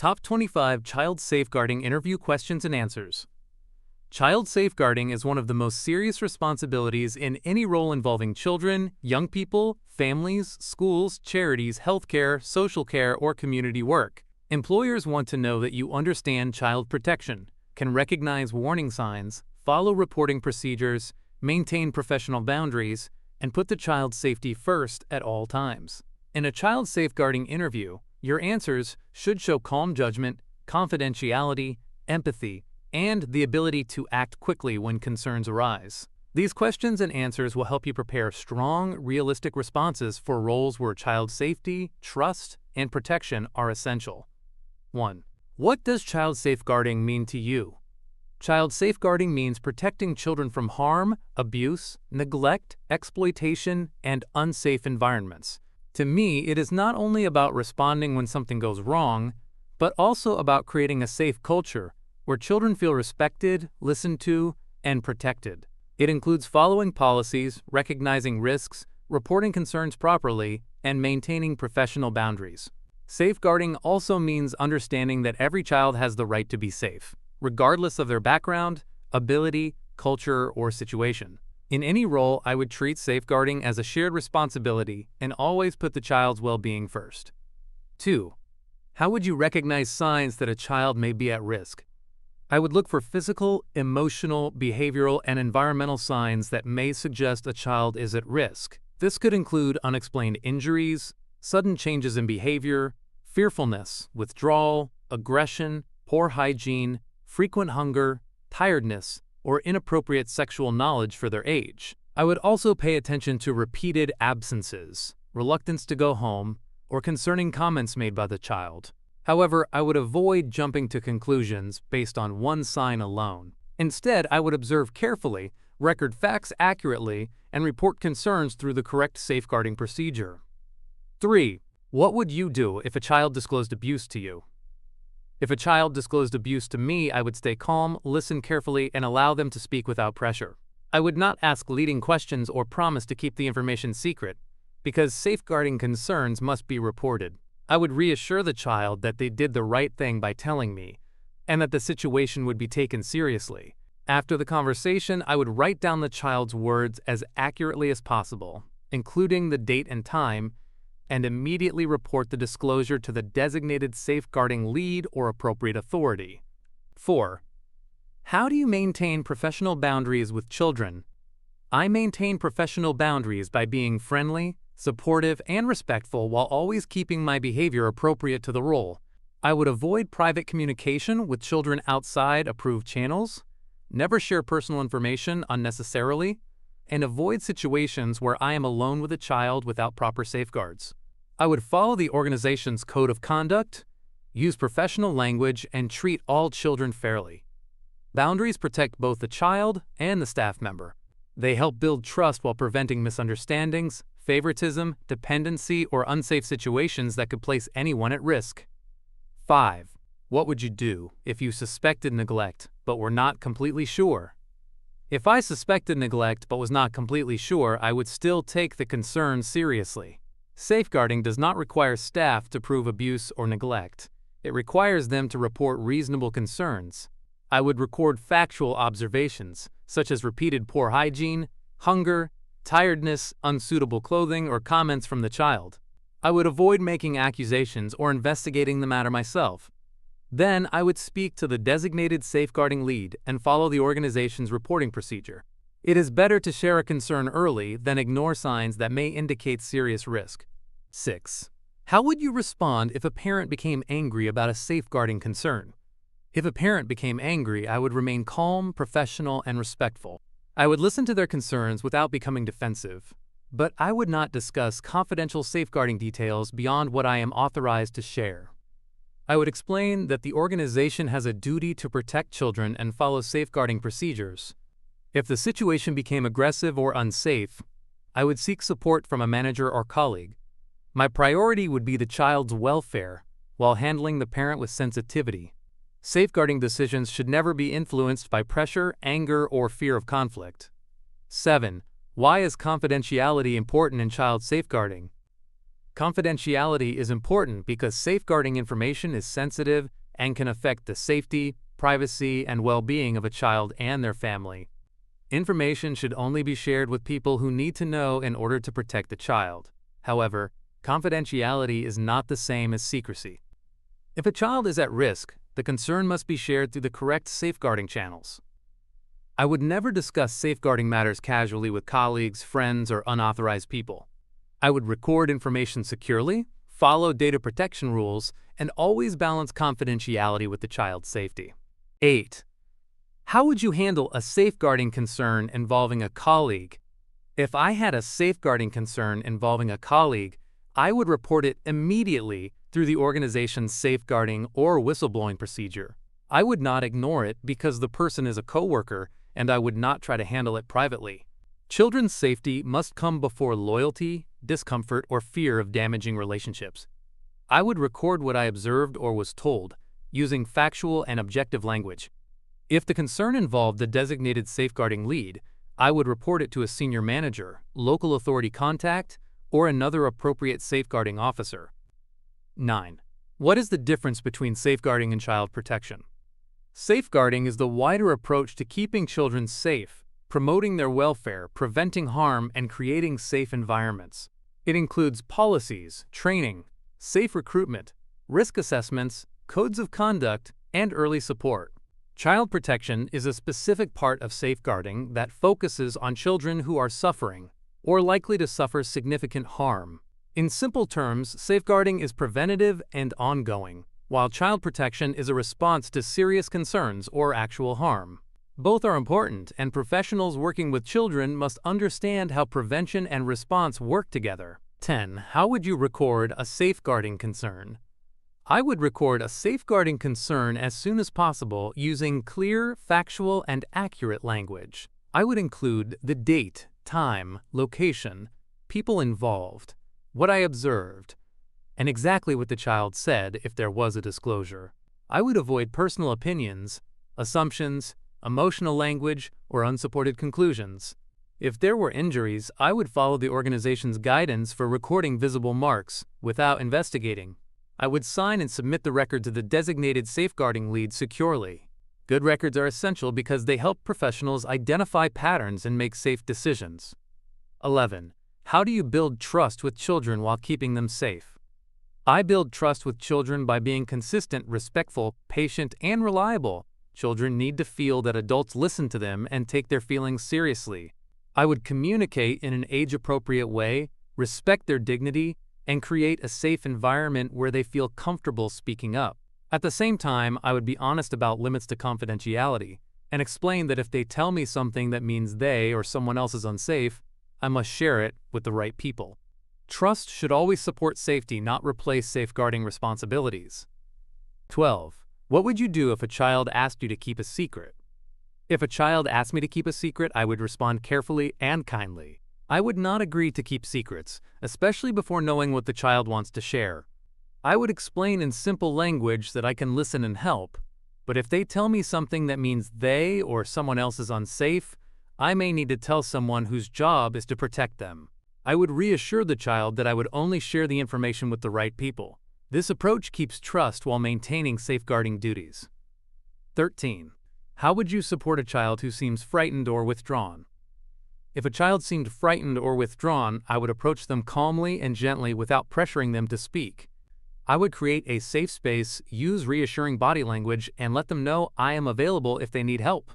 Top 25 Child Safeguarding Interview Questions and Answers. Child safeguarding is one of the most serious responsibilities in any role involving children, young people, families, schools, charities, healthcare, social care, or community work. Employers want to know that you understand child protection, can recognize warning signs, follow reporting procedures, maintain professional boundaries, and put the child's safety first at all times. In a child safeguarding interview, your answers should show calm judgment, confidentiality, empathy, and the ability to act quickly when concerns arise. These questions and answers will help you prepare strong, realistic responses for roles where child safety, trust, and protection are essential. 1. What does child safeguarding mean to you? Child safeguarding means protecting children from harm, abuse, neglect, exploitation, and unsafe environments. To me, it is not only about responding when something goes wrong, but also about creating a safe culture where children feel respected, listened to, and protected. It includes following policies, recognizing risks, reporting concerns properly, and maintaining professional boundaries. Safeguarding also means understanding that every child has the right to be safe, regardless of their background, ability, culture, or situation. In any role, I would treat safeguarding as a shared responsibility and always put the child's well-being first. 2. How would you recognize signs that a child may be at risk? I would look for physical, emotional, behavioral, and environmental signs that may suggest a child is at risk. This could include unexplained injuries, sudden changes in behavior, fearfulness, withdrawal, aggression, poor hygiene, frequent hunger, tiredness, or inappropriate sexual knowledge for their age. I would also pay attention to repeated absences, reluctance to go home, or concerning comments made by the child. However, I would avoid jumping to conclusions based on one sign alone. Instead, I would observe carefully, record facts accurately, and report concerns through the correct safeguarding procedure. 3. What would you do if a child disclosed abuse to you? If a child disclosed abuse to me, I would stay calm, listen carefully, and allow them to speak without pressure. I would not ask leading questions or promise to keep the information secret, because safeguarding concerns must be reported. I would reassure the child that they did the right thing by telling me, and that the situation would be taken seriously. After the conversation, I would write down the child's words as accurately as possible, including the date and time, and immediately report the disclosure to the designated safeguarding lead or appropriate authority. 4. How do you maintain professional boundaries with children? I maintain professional boundaries by being friendly, supportive, and respectful while always keeping my behavior appropriate to the role. I would avoid private communication with children outside approved channels, never share personal information unnecessarily, and avoid situations where I am alone with a child without proper safeguards. I would follow the organization's code of conduct, use professional language, and treat all children fairly. Boundaries protect both the child and the staff member. They help build trust while preventing misunderstandings, favoritism, dependency, or unsafe situations that could place anyone at risk. 5. What would you do if you suspected neglect but were not completely sure? If I suspected neglect but was not completely sure, I would still take the concern seriously. Safeguarding does not require staff to prove abuse or neglect. It requires them to report reasonable concerns. I would record factual observations, such as repeated poor hygiene, hunger, tiredness, unsuitable clothing, or comments from the child. I would avoid making accusations or investigating the matter myself. Then I would speak to the designated safeguarding lead and follow the organization's reporting procedure. It is better to share a concern early than ignore signs that may indicate serious risk. 6. How would you respond if a parent became angry about a safeguarding concern? If a parent became angry, I would remain calm, professional, and respectful. I would listen to their concerns without becoming defensive, but I would not discuss confidential safeguarding details beyond what I am authorized to share. I would explain that the organization has a duty to protect children and follow safeguarding procedures. If the situation became aggressive or unsafe, I would seek support from a manager or colleague. My priority would be the child's welfare, while handling the parent with sensitivity. Safeguarding decisions should never be influenced by pressure, anger, or fear of conflict. 7. Why is confidentiality important in child safeguarding? Confidentiality is important because safeguarding information is sensitive and can affect the safety, privacy, and well-being of a child and their family. Information should only be shared with people who need to know in order to protect the child. However, confidentiality is not the same as secrecy. If a child is at risk, the concern must be shared through the correct safeguarding channels. I would never discuss safeguarding matters casually with colleagues, friends, or unauthorized people. I would record information securely, follow data protection rules, and always balance confidentiality with the child's safety. 8. How would you handle a safeguarding concern involving a colleague? If I had a safeguarding concern involving a colleague, I would report it immediately through the organization's safeguarding or whistleblowing procedure. I would not ignore it because the person is a coworker, and I would not try to handle it privately. Children's safety must come before loyalty, discomfort, or fear of damaging relationships. I would record what I observed or was told, using factual and objective language. If the concern involved the designated safeguarding lead, I would report it to a senior manager, local authority contact, or another appropriate safeguarding officer. 9. What is the difference between safeguarding and child protection? Safeguarding is the wider approach to keeping children safe, promoting their welfare, preventing harm, and creating safe environments. It includes policies, training, safe recruitment, risk assessments, codes of conduct, and early support. Child protection is a specific part of safeguarding that focuses on children who are suffering or likely to suffer significant harm. In simple terms, safeguarding is preventative and ongoing, while child protection is a response to serious concerns or actual harm. Both are important, and professionals working with children must understand how prevention and response work together. 10. How would you record a safeguarding concern? I would record a safeguarding concern as soon as possible using clear, factual, and accurate language. I would include the date, time, location, people involved, what I observed, and exactly what the child said if there was a disclosure. I would avoid personal opinions, assumptions, emotional language, or unsupported conclusions. If there were injuries, I would follow the organization's guidance for recording visible marks without investigating. I would sign and submit the record to the designated safeguarding lead securely. Good records are essential because they help professionals identify patterns and make safe decisions. 11. How do you build trust with children while keeping them safe? I build trust with children by being consistent, respectful, patient, and reliable. Children need to feel that adults listen to them and take their feelings seriously. I would communicate in an age-appropriate way, respect their dignity, and create a safe environment where they feel comfortable speaking up. At the same time, I would be honest about limits to confidentiality and explain that if they tell me something that means they or someone else is unsafe, I must share it with the right people. Trust should always support safety, not replace safeguarding responsibilities. 12. What would you do if a child asked you to keep a secret? If a child asked me to keep a secret, I would respond carefully and kindly. I would not agree to keep secrets, especially before knowing what the child wants to share. I would explain in simple language that I can listen and help, but if they tell me something that means they or someone else is unsafe, I may need to tell someone whose job is to protect them. I would reassure the child that I would only share the information with the right people. This approach keeps trust while maintaining safeguarding duties. 13. How would you support a child who seems frightened or withdrawn? If a child seemed frightened or withdrawn, I would approach them calmly and gently without pressuring them to speak. I would create a safe space, use reassuring body language, and let them know I am available if they need help.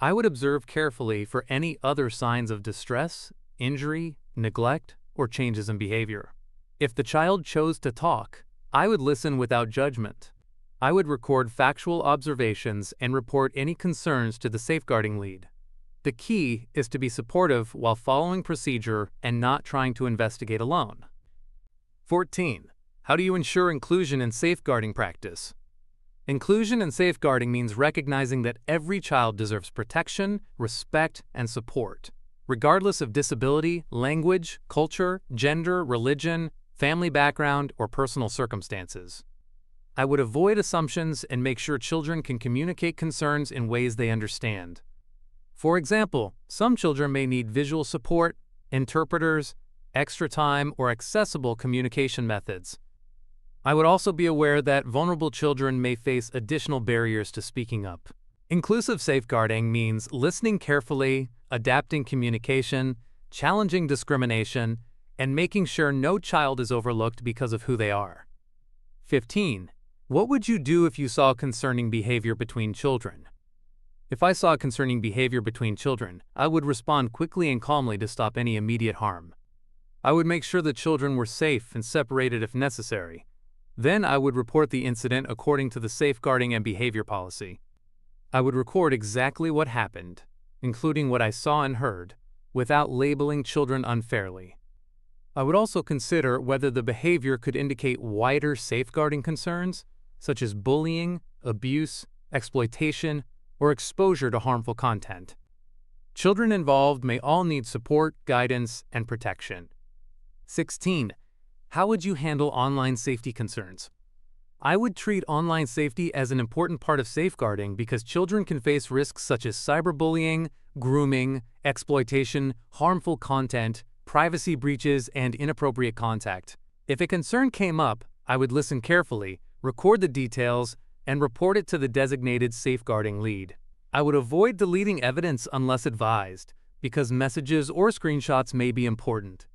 I would observe carefully for any other signs of distress, injury, neglect, or changes in behavior. If the child chose to talk, I would listen without judgment. I would record factual observations and report any concerns to the safeguarding lead. The key is to be supportive while following procedure and not trying to investigate alone. 14. How do you ensure inclusion in safeguarding practice? Inclusion in safeguarding means recognizing that every child deserves protection, respect, and support, regardless of disability, language, culture, gender, religion, family background, or personal circumstances. I would avoid assumptions and make sure children can communicate concerns in ways they understand. For example, some children may need visual support, interpreters, extra time, or accessible communication methods. I would also be aware that vulnerable children may face additional barriers to speaking up. Inclusive safeguarding means listening carefully, adapting communication, challenging discrimination, and making sure no child is overlooked because of who they are. 15. What would you do if you saw concerning behavior between children? If I saw concerning behavior between children, I would respond quickly and calmly to stop any immediate harm. I would make sure the children were safe and separated if necessary. Then I would report the incident according to the safeguarding and behavior policy. I would record exactly what happened, including what I saw and heard, without labeling children unfairly. I would also consider whether the behavior could indicate wider safeguarding concerns, such as bullying, abuse, exploitation, or exposure to harmful content. Children involved may all need support, guidance, and protection. 16. How would you handle online safety concerns? I would treat online safety as an important part of safeguarding because children can face risks such as cyberbullying, grooming, exploitation, harmful content, privacy breaches, and inappropriate contact. If a concern came up, I would listen carefully, record the details, and report it to the designated safeguarding lead. I would avoid deleting evidence unless advised, because messages or screenshots may be important.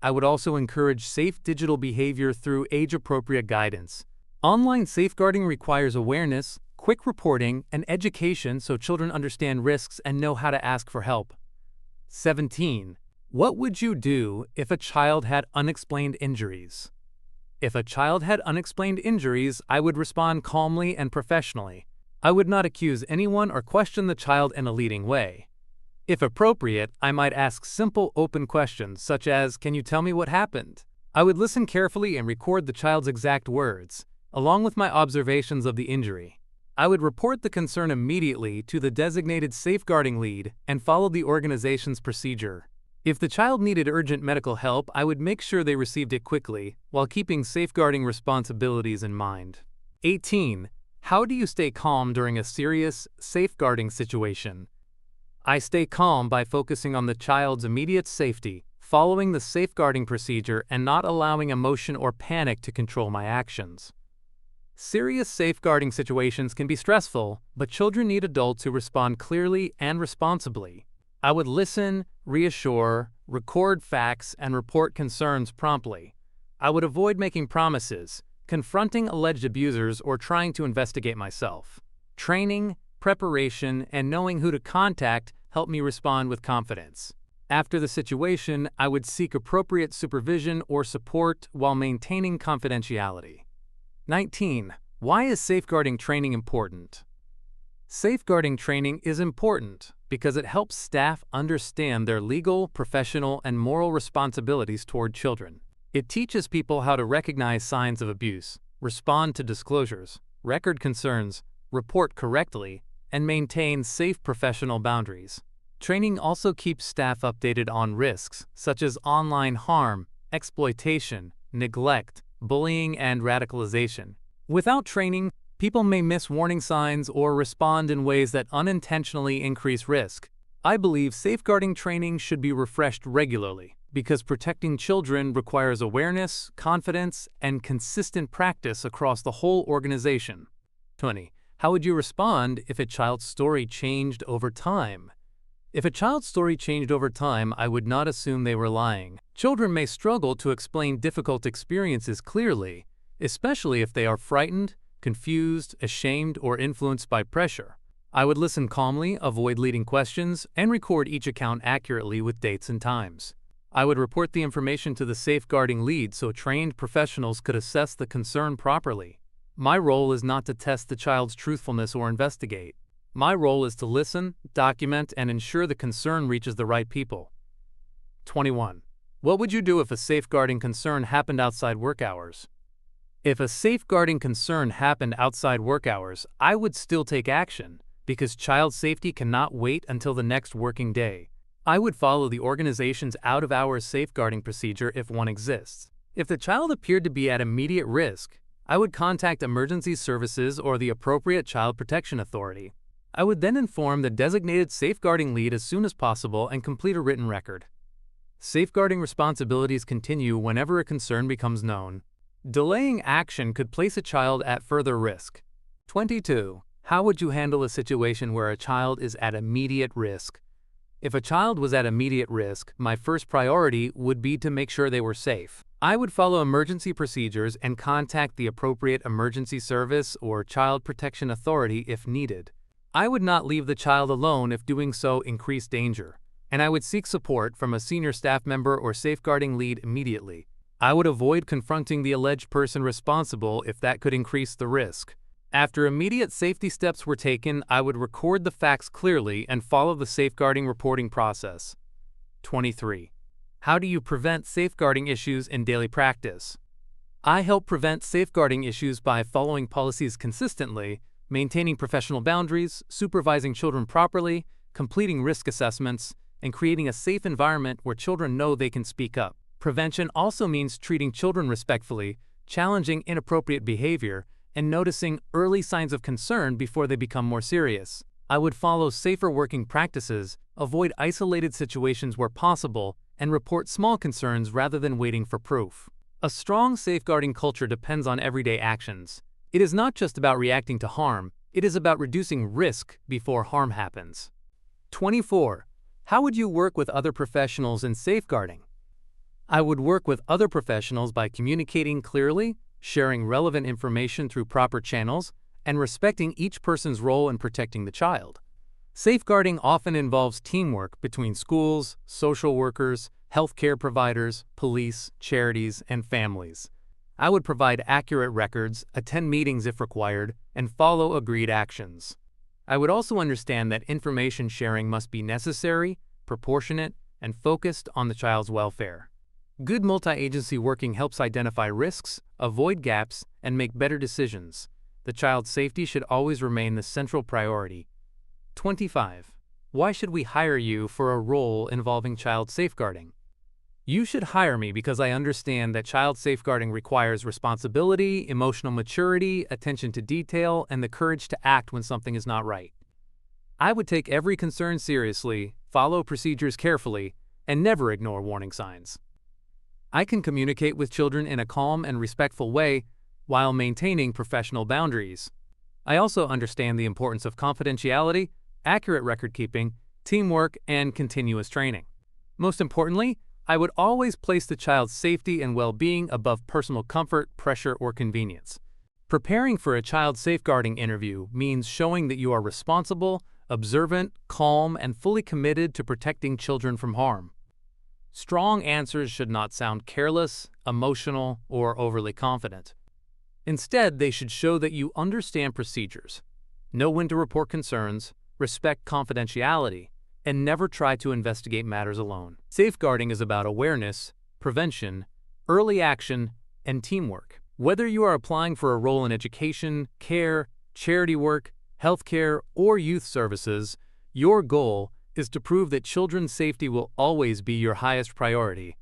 I would also encourage safe digital behavior through age-appropriate guidance. Online safeguarding requires awareness, quick reporting, and education so children understand risks and know how to ask for help. 17. What would you do if a child had unexplained injuries? If a child had unexplained injuries, I would respond calmly and professionally. I would not accuse anyone or question the child in a leading way. If appropriate, I might ask simple, open questions such as, "Can you tell me what happened?" I would listen carefully and record the child's exact words, along with my observations of the injury. I would report the concern immediately to the designated safeguarding lead and follow the organization's procedure. If the child needed urgent medical help, I would make sure they received it quickly, while keeping safeguarding responsibilities in mind. 18. How do you stay calm during a serious, safeguarding situation? I stay calm by focusing on the child's immediate safety, following the safeguarding procedure, and not allowing emotion or panic to control my actions. Serious safeguarding situations can be stressful, but children need adults who respond clearly and responsibly. I would listen, reassure, record facts, and report concerns promptly. I would avoid making promises, confronting alleged abusers, or trying to investigate myself. Training, preparation, and knowing who to contact help me respond with confidence. After the situation, I would seek appropriate supervision or support while maintaining confidentiality. 19. Why is safeguarding training important? Safeguarding training is important because it helps staff understand their legal, professional, and moral responsibilities toward children. It teaches people how to recognize signs of abuse, respond to disclosures, record concerns, report correctly, and maintain safe professional boundaries. Training also keeps staff updated on risks such as online harm, exploitation, neglect, bullying, and radicalization. Without training, people may miss warning signs or respond in ways that unintentionally increase risk. I believe safeguarding training should be refreshed regularly because protecting children requires awareness, confidence, and consistent practice across the whole organization. 20. How would you respond if a child's story changed over time? If a child's story changed over time, I would not assume they were lying. Children may struggle to explain difficult experiences clearly, especially if they are frightened, confused, ashamed, or influenced by pressure. I would listen calmly, avoid leading questions, and record each account accurately with dates and times. I would report the information to the safeguarding lead so trained professionals could assess the concern properly. My role is not to test the child's truthfulness or investigate. My role is to listen, document, and ensure the concern reaches the right people. 21. What would you do if a safeguarding concern happened outside work hours? If a safeguarding concern happened outside work hours, I would still take action because child safety cannot wait until the next working day. I would follow the organization's out-of-hours safeguarding procedure if one exists. If the child appeared to be at immediate risk, I would contact emergency services or the appropriate child protection authority. I would then inform the designated safeguarding lead as soon as possible and complete a written record. Safeguarding responsibilities continue whenever a concern becomes known. Delaying action could place a child at further risk. 22. How would you handle a situation where a child is at immediate risk? If a child was at immediate risk, my first priority would be to make sure they were safe. I would follow emergency procedures and contact the appropriate emergency service or child protection authority if needed. I would not leave the child alone if doing so increased danger, and I would seek support from a senior staff member or safeguarding lead immediately. I would avoid confronting the alleged person responsible if that could increase the risk. After immediate safety steps were taken, I would record the facts clearly and follow the safeguarding reporting process. 23. How do you prevent safeguarding issues in daily practice? I help prevent safeguarding issues by following policies consistently, maintaining professional boundaries, supervising children properly, completing risk assessments, and creating a safe environment where children know they can speak up. Prevention also means treating children respectfully, challenging inappropriate behavior, and noticing early signs of concern before they become more serious. I would follow safer working practices, avoid isolated situations where possible, and report small concerns rather than waiting for proof. A strong safeguarding culture depends on everyday actions. It is not just about reacting to harm, it is about reducing risk before harm happens. 24. How would you work with other professionals in safeguarding? I would work with other professionals by communicating clearly, sharing relevant information through proper channels, and respecting each person's role in protecting the child. Safeguarding often involves teamwork between schools, social workers, healthcare providers, police, charities, and families. I would provide accurate records, attend meetings if required, and follow agreed actions. I would also understand that information sharing must be necessary, proportionate, and focused on the child's welfare. Good multi-agency working helps identify risks, avoid gaps, and make better decisions. The child's safety should always remain the central priority. 25. Why should we hire you for a role involving child safeguarding? You should hire me because I understand that child safeguarding requires responsibility, emotional maturity, attention to detail, and the courage to act when something is not right. I would take every concern seriously, follow procedures carefully, and never ignore warning signs. I can communicate with children in a calm and respectful way while maintaining professional boundaries. I also understand the importance of confidentiality, accurate record-keeping, teamwork, and continuous training. Most importantly, I would always place the child's safety and well-being above personal comfort, pressure, or convenience. Preparing for a child safeguarding interview means showing that you are responsible, observant, calm, and fully committed to protecting children from harm. Strong answers should not sound careless, emotional, or overly confident. Instead, they should show that you understand procedures, know when to report concerns, respect confidentiality, and never try to investigate matters alone. Safeguarding is about awareness, prevention, early action, and teamwork. Whether you are applying for a role in education, care, charity work, healthcare, or youth services, your goal is to prove that children's safety will always be your highest priority.